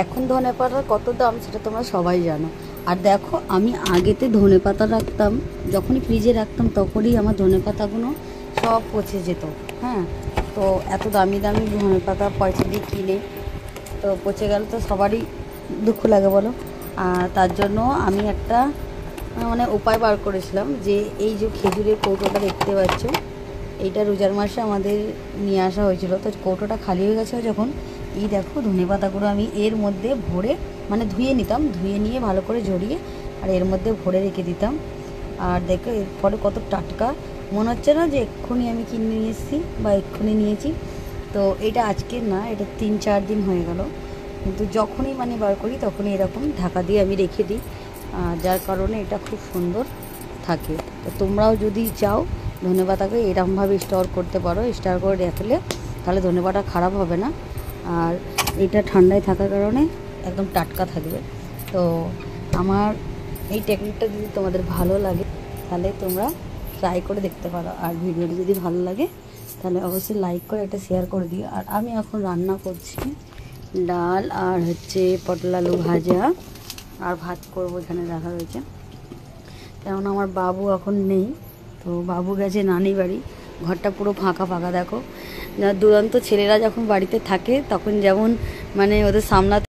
এখন ধনেপাতার কত দাম সেটা তোমরা সবাই জানো। আর দেখো আমি আগেতে ধনেপাতা রাখতাম, যখনই ফ্রিজে রাখতাম তখনই আমার ধনেপাতাগুলো সব পচে যেত। হ্যাঁ, তো এত দামি দামি ধনেপাতা পয়সা দিয়ে কিনে তো পচে গেল তো সবারই দুঃখ লাগে বলো। আর তার জন্য আমি একটা মানে উপায় বার করেছিলাম যে এই যে খেজুরের কৌটোটা দেখতে পাচ্ছ, এইটা রোজার মাসে আমাদের নিয়ে আসা হয়েছিল। তো কৌটোটা খালি হয়ে গেছে যখন, এই দেখো ধনেপাতাগুলো আমি এর মধ্যে ভরে মানে ধুয়ে নিতাম, ধুয়ে নিয়ে ভালো করে ঝরিয়ে আর এর মধ্যে ভরে রেখে দিতাম। আর দেখো এরপরে কত টাটকা, মনে হচ্ছে না যে এক্ষুনি আমি কিনে নিয়ে এসেছি বা এক্ষুনি নিয়েছি। তো এটা আজকের না, এটা 3-4 দিন হয়ে গেল, কিন্তু যখনই মানে বার করি তখনই এরকম ঢাকা দিয়ে আমি রেখে দিই, যার কারণে এটা খুব সুন্দর থাকে। তো তোমরাও যদি চাও ধনেপাতাকে এরকমভাবে স্টোর করতে পারো, স্টোর করে রাখলে তাহলে ধনেপাতা খারাপ হবে না, আর এটা ঠান্ডায় থাকার কারণে একদম টাটকা থাকবে। তো আমার এই টেকনিকটা যদি তোমাদের ভালো লাগে তাহলে তোমরা ট্রাই করে দেখতে পারো। আর ভিডিওটি যদি ভালো লাগে তাহলে অবশ্যই লাইক করে একটা শেয়ার করে দিও। আর আমি এখন রান্না করছি ডাল আর হচ্ছে পটল আলু ভাজা আর ভাত করবো, এখানে রাখা রয়েছে। কেননা আমার বাবু এখন নেই, তো বাবু গেছে নানি বাড়ি, ঘরটা পুরো ফাঁকা ফাঁকা। দেখো দুরন্ত ছেলেরা যখন বাড়িতে থাকে তখন যেমন মানে ওদের সামলাতে